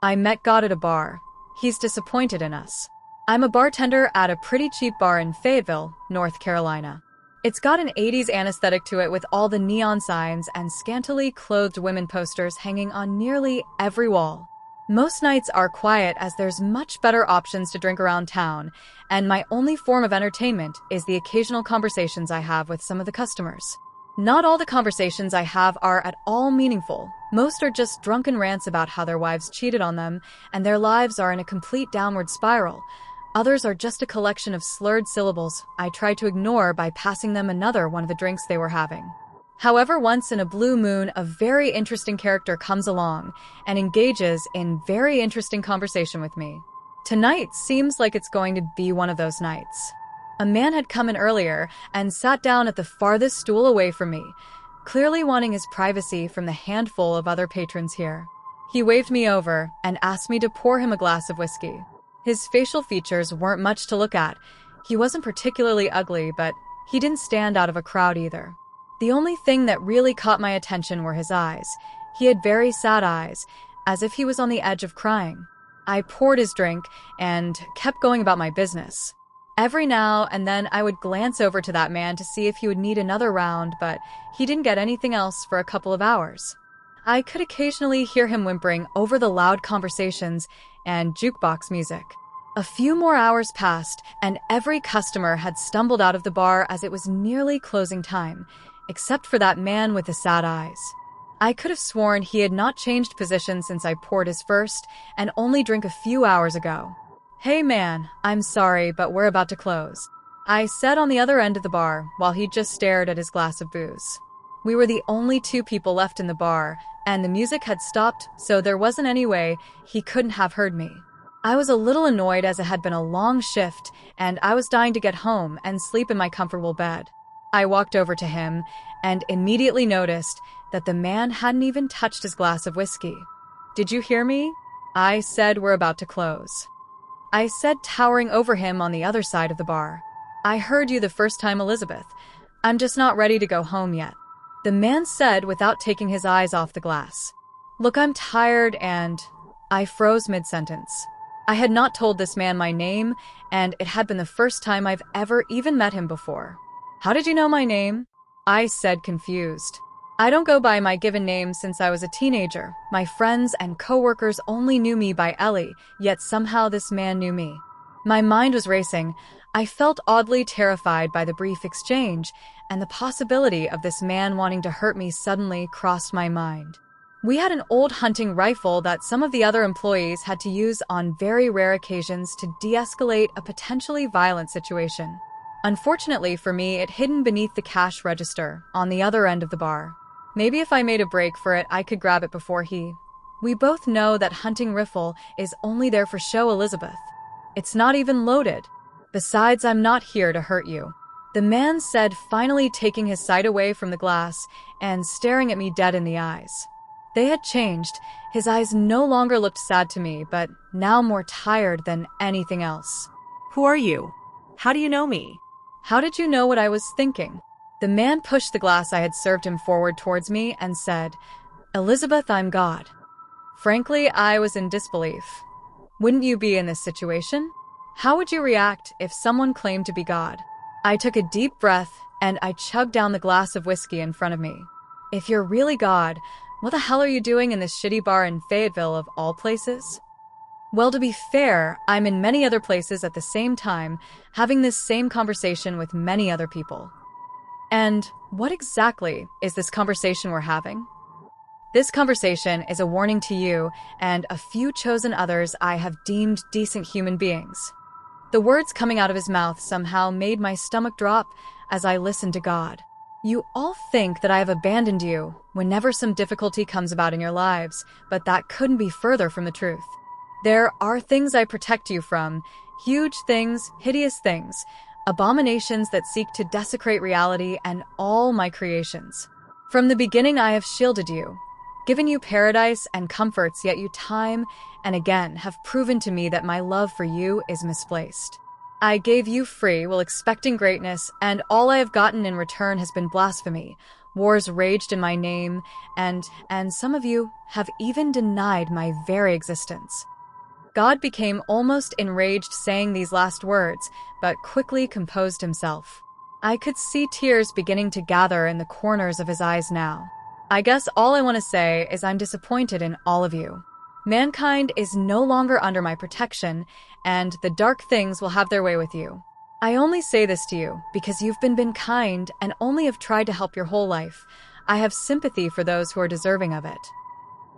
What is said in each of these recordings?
I met God at a bar. He's disappointed in us. I'm a bartender at a pretty cheap bar in Fayetteville, North Carolina. It's got an 80s aesthetic to it with all the neon signs and scantily clothed women posters hanging on nearly every wall. Most nights are quiet as there's much better options to drink around town, and my only form of entertainment is the occasional conversations I have with some of the customers. Not all the conversations I have are at all meaningful. Most are just drunken rants about how their wives cheated on them and their lives are in a complete downward spiral. Others are just a collection of slurred syllables I try to ignore by passing them another one of the drinks they were having. However, once in a blue moon, a very interesting character comes along and engages in very interesting conversation with me. Tonight seems like it's going to be one of those nights. A man had come in earlier and sat down at the farthest stool away from me, clearly wanting his privacy from the handful of other patrons here. He waved me over and asked me to pour him a glass of whiskey. His facial features weren't much to look at. He wasn't particularly ugly, but he didn't stand out of a crowd either. The only thing that really caught my attention were his eyes. He had very sad eyes, as if he was on the edge of crying. I poured his drink and kept going about my business. Every now and then I would glance over to that man to see if he would need another round, but he didn't get anything else for a couple of hours. I could occasionally hear him whimpering over the loud conversations and jukebox music. A few more hours passed, and every customer had stumbled out of the bar as it was nearly closing time, except for that man with the sad eyes. I could have sworn he had not changed position since I poured his first and only drink a few hours ago. "Hey man, I'm sorry, but we're about to close," I said on the other end of the bar while he just stared at his glass of booze. We were the only two people left in the bar, and the music had stopped, so there wasn't any way he couldn't have heard me. I was a little annoyed as it had been a long shift, and I was dying to get home and sleep in my comfortable bed. I walked over to him and immediately noticed that the man hadn't even touched his glass of whiskey. "Did you hear me?" I said. "We're about to close," I said, towering over him on the other side of the bar. "I heard you the first time, Elizabeth. I'm just not ready to go home yet," the man said without taking his eyes off the glass. "Look, I'm tired and—" I froze mid-sentence. I had not told this man my name, and it had been the first time I've ever even met him before. "How did you know my name?" I said, confused. "I don't go by my given name since I was a teenager. My friends and coworkers only knew me by Ellie, yet somehow this man knew me." My mind was racing. I felt oddly terrified by the brief exchange, and the possibility of this man wanting to hurt me suddenly crossed my mind. We had an old hunting rifle that some of the other employees had to use on very rare occasions to de-escalate a potentially violent situation. Unfortunately for me, it hidden beneath the cash register on the other end of the bar. Maybe if I made a break for it, I could grab it before he... We both know that hunting rifle is only there for show, Elizabeth. It's not even loaded. Besides, I'm not here to hurt you," the man said, finally taking his sight away from the glass and staring at me dead in the eyes. They had changed. His eyes no longer looked sad to me, but now more tired than anything else. "Who are you? How do you know me?" "How did you know what I was thinking?" The man pushed the glass I had served him forward towards me and said, "Elizabeth, I'm God." Frankly, I was in disbelief. Wouldn't you be in this situation? How would you react if someone claimed to be God? I took a deep breath and I chugged down the glass of whiskey in front of me. If you're really God, what the hell are you doing in this shitty bar in Fayetteville of all places? Well, to be fair, I'm in many other places at the same time, having this same conversation with many other people. And what exactly is this conversation we're having? This conversation is a warning to you and a few chosen others I have deemed decent human beings. The words coming out of his mouth somehow made my stomach drop as I listened to God. You all think that I have abandoned you whenever some difficulty comes about in your lives, but that couldn't be further from the truth. There are things I protect you from, huge things, hideous things, abominations that seek to desecrate reality and all my creations. From the beginning I have shielded you, given you paradise and comforts, yet you time and again have proven to me that my love for you is misplaced. I gave you free while expecting greatness, and all I have gotten in return has been blasphemy, Wars raged in my name, and some of you have even denied my very existence. God became almost enraged saying these last words, but quickly composed himself. I could see tears beginning to gather in the corners of his eyes now. I guess all I want to say is I'm disappointed in all of you. Mankind is no longer under my protection, and the dark things will have their way with you. I only say this to you because you've been kind and only have tried to help your whole life. I have sympathy for those who are deserving of it.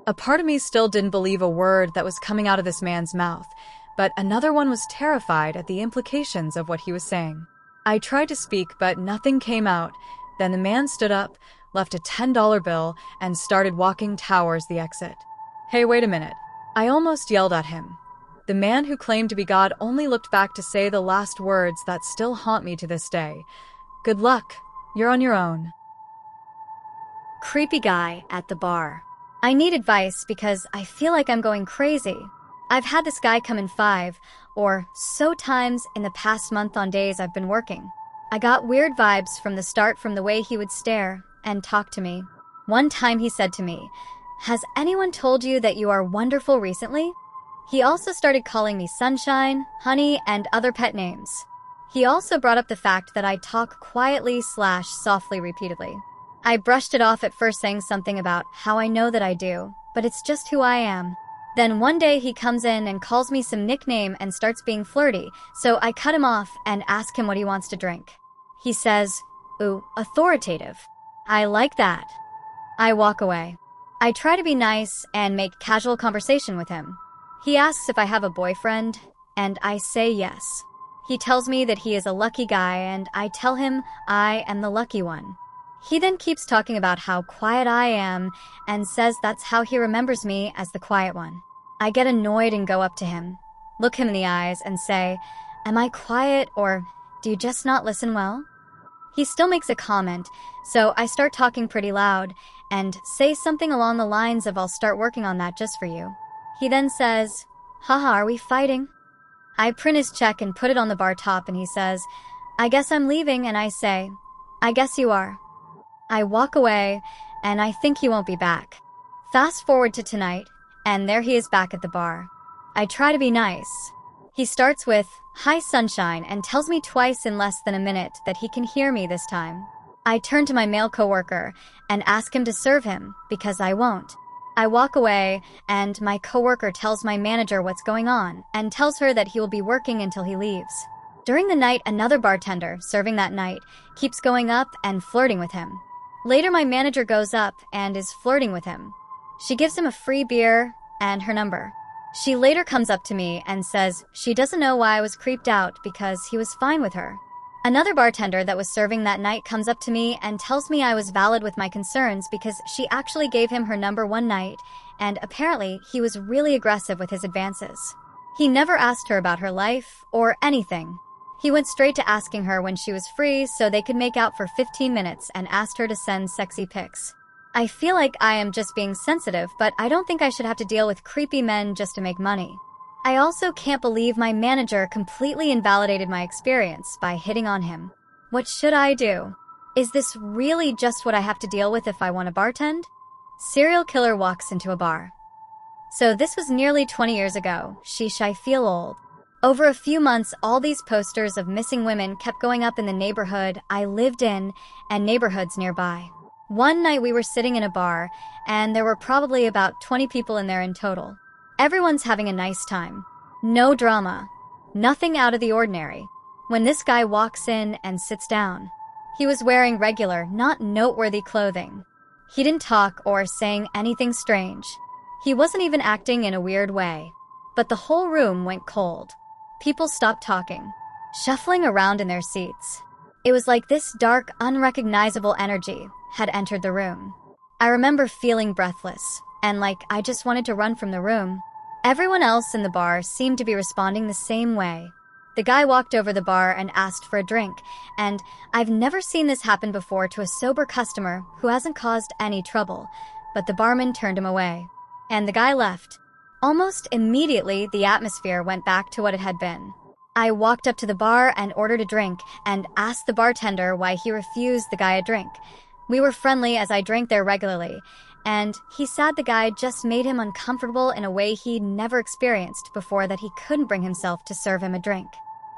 A part of me still didn't believe a word that was coming out of this man's mouth, but another one was terrified at the implications of what he was saying. I tried to speak, but nothing came out. Then the man stood up, left a $10 bill, and started walking towards the exit. Hey, wait a minute. I almost yelled at him. The man who claimed to be God only looked back to say the last words that still haunt me to this day. Good luck. You're on your own. Creepy guy at the bar. I need advice because I feel like I'm going crazy. I've had this guy come in 5 or so times in the past month on days I've been working. I got weird vibes from the start from the way he would stare and talk to me. One time he said to me, "Has anyone told you that you are wonderful recently?" He also started calling me sunshine, honey, and other pet names. He also brought up the fact that I talk quietly/softly repeatedly. I brushed it off at first, saying something about how I know that I do, but it's just who I am. Then one day he comes in and calls me some nickname and starts being flirty, so I cut him off and ask him what he wants to drink. He says, "Ooh, authoritative. I like that." I walk away. I try to be nice and make casual conversation with him. He asks if I have a boyfriend, and I say yes. He tells me that he is a lucky guy, and I tell him I am the lucky one. He then keeps talking about how quiet I am and says that's how he remembers me, as the quiet one. I get annoyed and go up to him, look him in the eyes, and say, "Am I quiet, or do you just not listen well?" He still makes a comment, so I start talking pretty loud and say something along the lines of, "I'll start working on that just for you." He then says, "Haha, are we fighting?" I print his check and put it on the bar top, and he says, "I guess I'm leaving," and I say, "I guess you are." I walk away, and I think he won't be back. Fast forward to tonight, and there he is back at the bar. I try to be nice. He starts with, "Hi, sunshine," and tells me twice in less than a minute that he can hear me this time. I turn to my male coworker and ask him to serve him, because I won't. I walk away, and my coworker tells my manager what's going on and tells her that he will be working until he leaves. During the night, another bartender serving that night keeps going up and flirting with him. Later, my manager goes up and is flirting with him. She gives him a free beer and her number. She later comes up to me and says she doesn't know why I was creeped out because he was fine with her. Another bartender that was serving that night comes up to me and tells me I was valid with my concerns because she actually gave him her number one night, and apparently he was really aggressive with his advances. He never asked her about her life or anything. He went straight to asking her when she was free so they could make out for 15 minutes and asked her to send sexy pics. I feel like I am just being sensitive, but I don't think I should have to deal with creepy men just to make money. I also can't believe my manager completely invalidated my experience by hitting on him. What should I do? Is this really just what I have to deal with if I want to bartend? Serial killer walks into a bar. So this was nearly 20 years ago. Sheesh, I feel old. Over a few months, all these posters of missing women kept going up in the neighborhood I lived in and neighborhoods nearby. One night we were sitting in a bar, and there were probably about 20 people in there in total. Everyone's having a nice time. No drama. Nothing out of the ordinary. When this guy walks in and sits down, he was wearing regular, not noteworthy clothing. He didn't talk or saying anything strange. He wasn't even acting in a weird way. But the whole room went cold. People stopped talking, shuffling around in their seats. It was like this dark, unrecognizable energy had entered the room. I remember feeling breathless, and like I just wanted to run from the room. Everyone else in the bar seemed to be responding the same way. The guy walked over the bar and asked for a drink, and I've never seen this happen before to a sober customer who hasn't caused any trouble, but the barman turned him away, and the guy left. Almost immediately, the atmosphere went back to what it had been. I walked up to the bar and ordered a drink and asked the bartender why he refused the guy a drink. We were friendly as I drank there regularly, and he said the guy just made him uncomfortable in a way he'd never experienced before, that he couldn't bring himself to serve him a drink.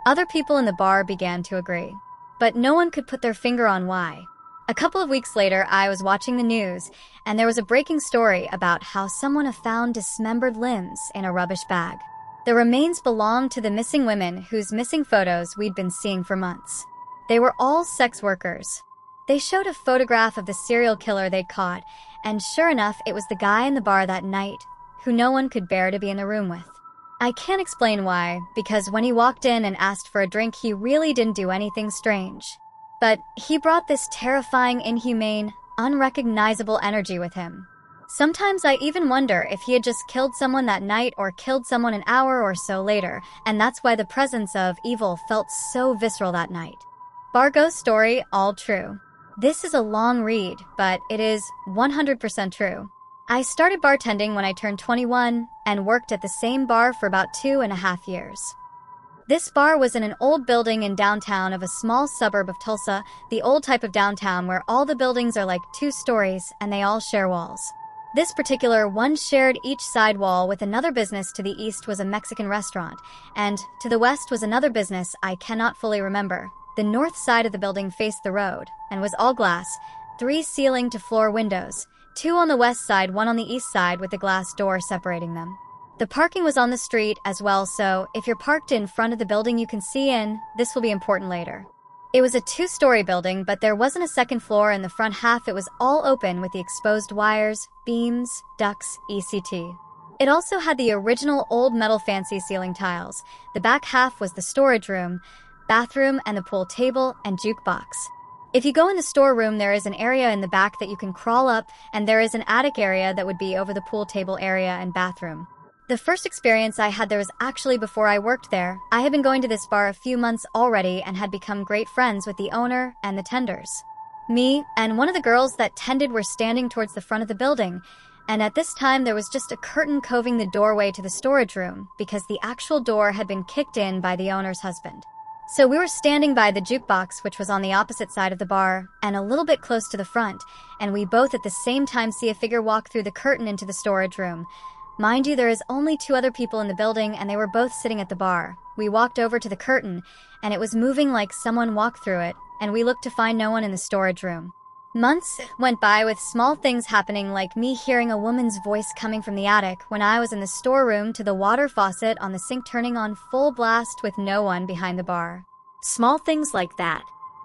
Other people in the bar began to agree, but no one could put their finger on why. A couple of weeks later, I was watching the news, and there was a breaking story about how someone had found dismembered limbs in a rubbish bag. The remains belonged to the missing women whose missing photos we'd been seeing for months. They were all sex workers. They showed a photograph of the serial killer they'd caught, and sure enough, it was the guy in the bar that night who no one could bear to be in the room with. I can't explain why, because when he walked in and asked for a drink, he really didn't do anything strange. But he brought this terrifying, inhumane, unrecognizable energy with him. Sometimes I even wonder if he had just killed someone that night or killed someone an hour or so later, and that's why the presence of evil felt so visceral that night. Bar ghost story, all true. This is a long read, but it is 100% true. I started bartending when I turned 21 and worked at the same bar for about 2.5 years. This bar was in an old building in downtown of a small suburb of Tulsa, the old type of downtown where all the buildings are like 2 stories and they all share walls. This particular one shared each side wall with another business. To the east was a Mexican restaurant, and to the west was another business I cannot fully remember. The north side of the building faced the road and was all glass, 3 ceiling-to-floor windows, 2 on the west side, 1 on the east side with a glass door separating them. The parking was on the street as well, so if you're parked in front of the building you can see in. This will be important later. It was a 2-story building, but there wasn't a second floor in the front half. It was all open with the exposed wires, beams, ducts, etc. It also had the original old metal fancy ceiling tiles. The back half was the storage room, bathroom, and the pool table and jukebox. If you go in the storeroom, there is an area in the back that you can crawl up, and there is an attic area that would be over the pool table area and bathroom. The first experience I had there was actually before I worked there. I had been going to this bar a few months already and had become great friends with the owner and the tenders. Me and one of the girls that tended were standing towards the front of the building, and at this time there was just a curtain covering the doorway to the storage room because the actual door had been kicked in by the owner's husband. So we were standing by the jukebox, which was on the opposite side of the bar and a little bit close to the front, and we both at the same time see a figure walk through the curtain into the storage room. Mind you, there is only 2 other people in the building and they were both sitting at the bar. We walked over to the curtain and it was moving like someone walked through it, and we looked to find no one in the storage room. Months went by with small things happening, like me hearing a woman's voice coming from the attic when I was in the storeroom, to the water faucet on the sink turning on full blast with no one behind the bar. Small things like that.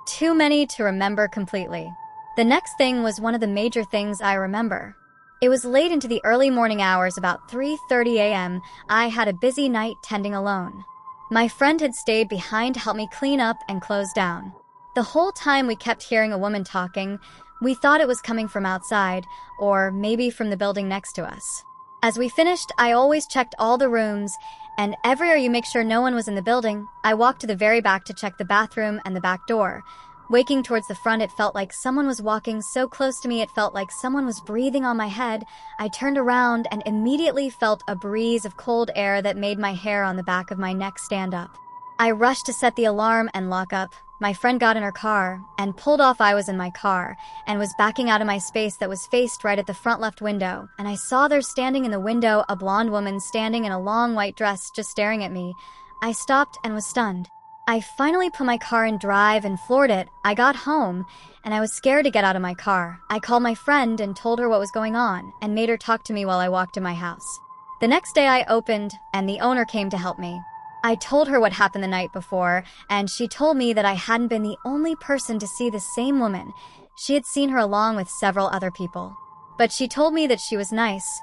Too many to remember completely. The next thing was one of the major things I remember. It was late into the early morning hours, about 3:30 a.m. I had a busy night tending alone. My friend had stayed behind to help me clean up and close down. The whole time we kept hearing a woman talking. We thought it was coming from outside, or maybe from the building next to us. As we finished, I always checked all the rooms, and everywhere you make sure no one was in the building. I walked to the very back to check the bathroom and the back door. Waking towards the front, it felt like someone was walking so close to me, it felt like someone was breathing on my head. I turned around and immediately felt a breeze of cold air that made my hair on the back of my neck stand up. I rushed to set the alarm and lock up. My friend got in her car and pulled off. I was in my car and was backing out of my space that was faced right at the front left window, and I saw there standing in the window a blonde woman standing in a long white dress just staring at me. I stopped and was stunned. I finally put my car in drive and floored it. I got home, and I was scared to get out of my car. I called my friend and told her what was going on, and made her talk to me while I walked to my house. The next day I opened, and the owner came to help me. I told her what happened the night before, and she told me that I hadn't been the only person to see the same woman. She had seen her along with several other people. But she told me that she was nice.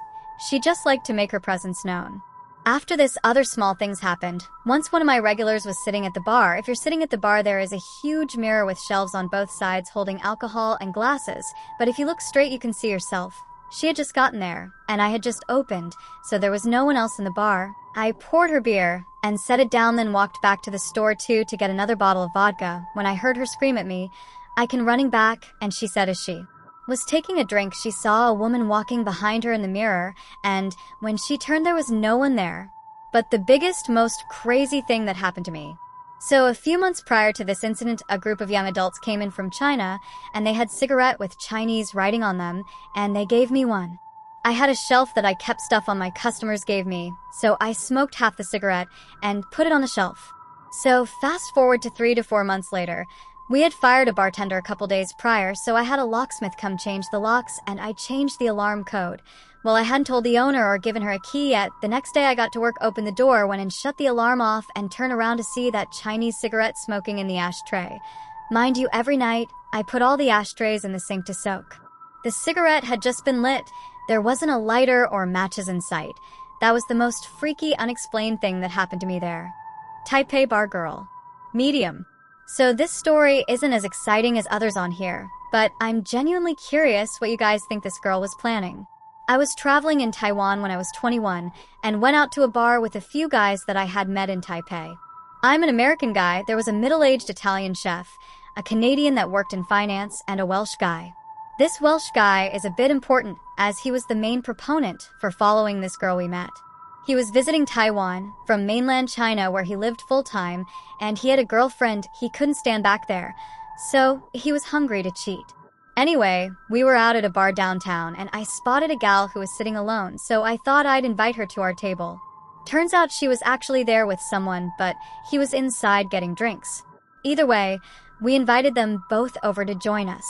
She just liked to make her presence known. After this, other small things happened. Once one of my regulars was sitting at the bar. If you're sitting at the bar, there is a huge mirror with shelves on both sides holding alcohol and glasses. But if you look straight, you can see yourself. She had just gotten there, and I had just opened, so there was no one else in the bar. I poured her beer and set it down, then walked back to the store too to get another bottle of vodka. When I heard her scream at me, I came running back, and she said as she was taking a drink, she saw a woman walking behind her in the mirror, and when she turned, there was no one there. But the biggest, most crazy thing that happened to me. So a few months prior to this incident, a group of young adults came in from China, and they had cigarette with Chinese writing on them, and they gave me one. I had a shelf that I kept stuff on my customers gave me, so I smoked half the cigarette and put it on the shelf. So fast forward to 3 to 4 months later, we had fired a bartender a couple days prior, so I had a locksmith come change the locks, and I changed the alarm code. Well, I hadn't told the owner or given her a key yet. The next day I got to work, opened the door, went and shut the alarm off, and turned around to see that Chinese cigarette smoking in the ashtray. Mind you, every night, I put all the ashtrays in the sink to soak. The cigarette had just been lit. There wasn't a lighter or matches in sight. That was the most freaky, unexplained thing that happened to me there. Taipei bar girl. Medium. So this story isn't as exciting as others on here, but I'm genuinely curious what you guys think this girl was planning. I was traveling in Taiwan when I was 21 and went out to a bar with a few guys that I had met in Taipei. I'm an American guy. There was a middle-aged Italian chef, a Canadian that worked in finance, and a Welsh guy. This Welsh guy is a bit important as he was the main proponent for following this girl we met. He was visiting Taiwan from mainland China where he lived full-time, and he had a girlfriend. He couldn't stand back there, so he was hungry to cheat. Anyway, we were out at a bar downtown, and I spotted a gal who was sitting alone, so I thought I'd invite her to our table. Turns out she was actually there with someone, but he was inside getting drinks. Either way, we invited them both over to join us.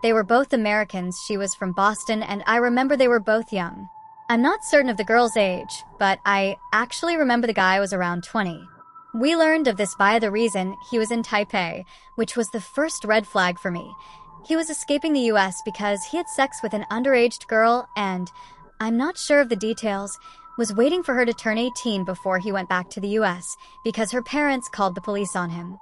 They were both Americans. She was from Boston, and I remember they were both young. I'm not certain of the girl's age, but I actually remember the guy was around 20. We learned of this by the reason he was in Taipei, which was the first red flag for me. He was escaping the US because he had sex with an underage girl and, I'm not sure of the details, was waiting for her to turn 18 before he went back to the US because her parents called the police on him.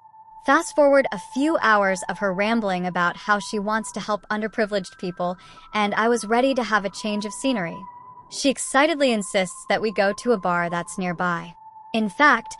Fast forward a few hours of her rambling about how she wants to help underprivileged people, and I was ready to have a change of scenery. She excitedly insists that we go to a bar that's nearby. In fact,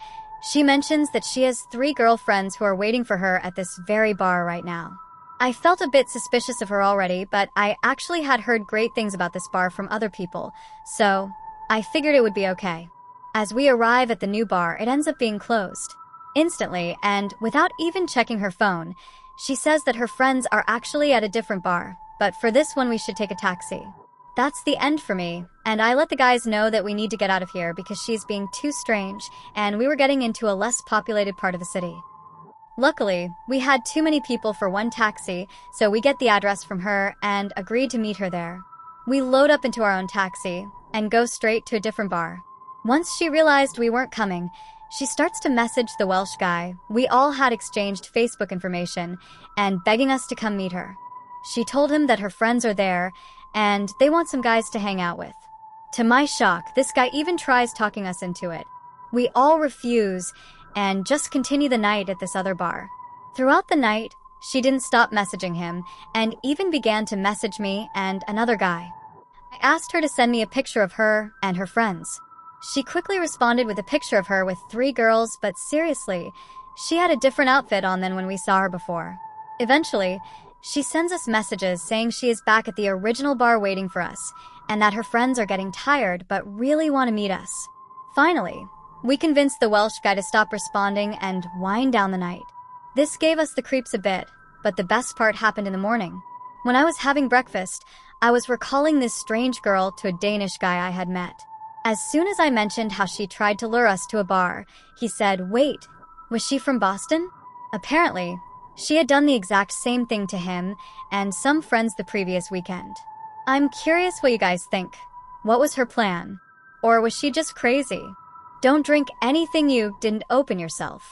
she mentions that she has 3 girlfriends who are waiting for her at this very bar right now. I felt a bit suspicious of her already, but I actually had heard great things about this bar from other people, so I figured it would be okay. As we arrive at the new bar, it ends up being closed. Instantly, and without even checking her phone, she says that her friends are actually at a different bar, but for this one we should take a taxi. That's the end for me, and I let the guys know that we need to get out of here because she's being too strange, and we were getting into a less populated part of the city. Luckily, we had too many people for one taxi, so we get the address from her and agreed to meet her there. We load up into our own taxi and go straight to a different bar. Once she realized we weren't coming, she starts to message the Welsh guy. We all had exchanged Facebook information and begging us to come meet her. She told him that her friends are there and they want some guys to hang out with. To my shock, this guy even tries talking us into it. We all refuse and just continue the night at this other bar. Throughout the night, she didn't stop messaging him and even began to message me and another guy. I asked her to send me a picture of her and her friends. She quickly responded with a picture of her with 3 girls, but seriously, she had a different outfit on than when we saw her before. Eventually, she sends us messages saying she is back at the original bar waiting for us and that her friends are getting tired but really want to meet us. Finally, we convinced the Welsh guy to stop responding and wind down the night. This gave us the creeps a bit, but the best part happened in the morning. When I was having breakfast, I was recalling this strange girl to a Danish guy I had met. As soon as I mentioned how she tried to lure us to a bar, he said, "Wait, was she from Boston?" Apparently, she had done the exact same thing to him and some friends the previous weekend. I'm curious what you guys think. What was her plan? Or was she just crazy? Don't drink anything you didn't open yourself.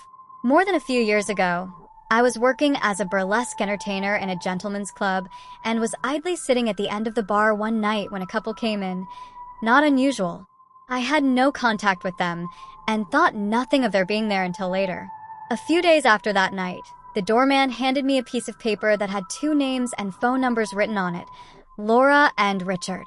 More than a few years ago, I was working as a burlesque entertainer in a gentleman's club and was idly sitting at the end of the bar one night when a couple came in. Not unusual. I had no contact with them and thought nothing of their being there until later. A few days after that night, the doorman handed me a piece of paper that had 2 names and phone numbers written on it, Laura and Richard.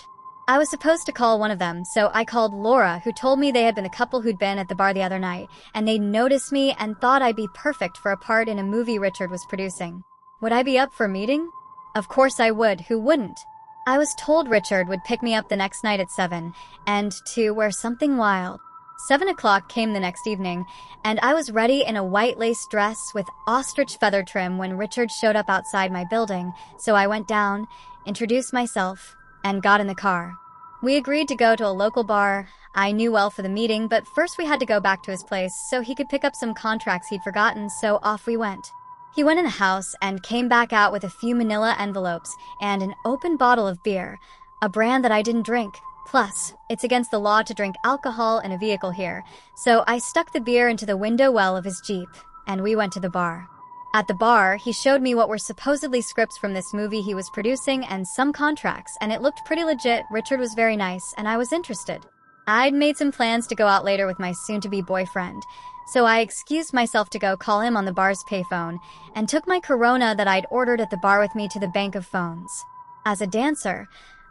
I was supposed to call one of them, so I called Laura, who told me they had been the couple who'd been at the bar the other night, and they'd noticed me and thought I'd be perfect for a part in a movie Richard was producing. Would I be up for meeting? Of course I would, who wouldn't? I was told Richard would pick me up the next night at 7, and to wear something wild. 7 o'clock came the next evening, and I was ready in a white lace dress with ostrich feather trim when Richard showed up outside my building, so I went down, introduced myself, and got in the car. We agreed to go to a local bar I knew well for the meeting, but first we had to go back to his place so he could pick up some contracts he'd forgotten, so off we went. He went in the house and came back out with a few manila envelopes and an open bottle of beer, a brand that I didn't drink. Plus, it's against the law to drink alcohol in a vehicle here, so I stuck the beer into the window well of his Jeep, and we went to the bar. At the bar, he showed me what were supposedly scripts from this movie he was producing and some contracts, and it looked pretty legit. Richard was very nice, and I was interested. I'd made some plans to go out later with my soon-to-be boyfriend, so I excused myself to go call him on the bar's payphone and took my Corona that I'd ordered at the bar with me to the bank of phones. As a dancer,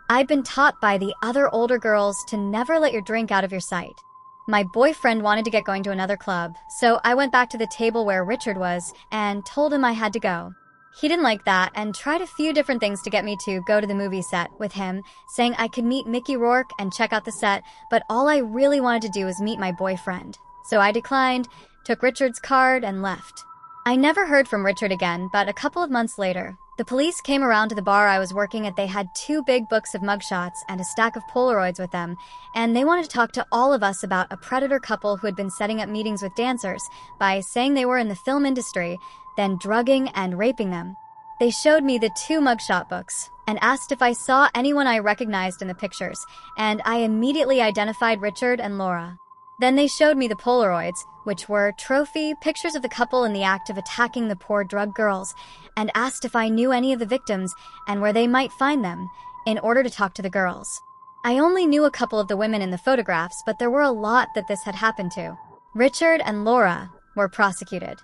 I'd been taught by the other older girls to never let your drink out of your sight. My boyfriend wanted to get going to another club, so I went back to the table where Richard was and told him I had to go. He didn't like that and tried a few different things to get me to go to the movie set with him, saying I could meet Mickey Rourke and check out the set, but all I really wanted to do was meet my boyfriend. So I declined, took Richard's card, and left. I never heard from Richard again, but a couple of months later, the police came around to the bar I was working at. They had 2 big books of mugshots and a stack of Polaroids with them, and they wanted to talk to all of us about a predator couple who had been setting up meetings with dancers by saying they were in the film industry, then drugging and raping them. They showed me the 2 mugshot books and asked if I saw anyone I recognized in the pictures, and I immediately identified Richard and Laura. Then they showed me the Polaroids, which were trophy pictures of the couple in the act of attacking the poor drug girls, and asked if I knew any of the victims and where they might find them, in order to talk to the girls. I only knew a couple of the women in the photographs, but there were a lot that this had happened to. Richard and Laura were prosecuted.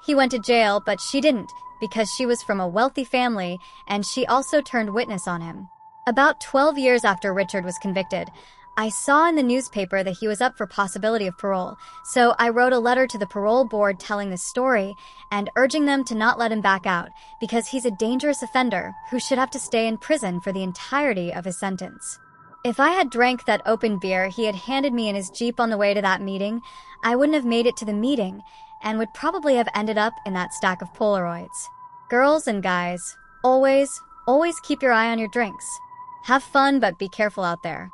He went to jail, but she didn't, because she was from a wealthy family, and she also turned witness on him. About 12 years after Richard was convicted, I saw in the newspaper that he was up for possibility of parole, so I wrote a letter to the parole board telling the story and urging them to not let him back out because he's a dangerous offender who should have to stay in prison for the entirety of his sentence. If I had drank that open beer he had handed me in his Jeep on the way to that meeting, I wouldn't have made it to the meeting and would probably have ended up in that stack of Polaroids. Girls and guys, always keep your eye on your drinks. Have fun, but be careful out there.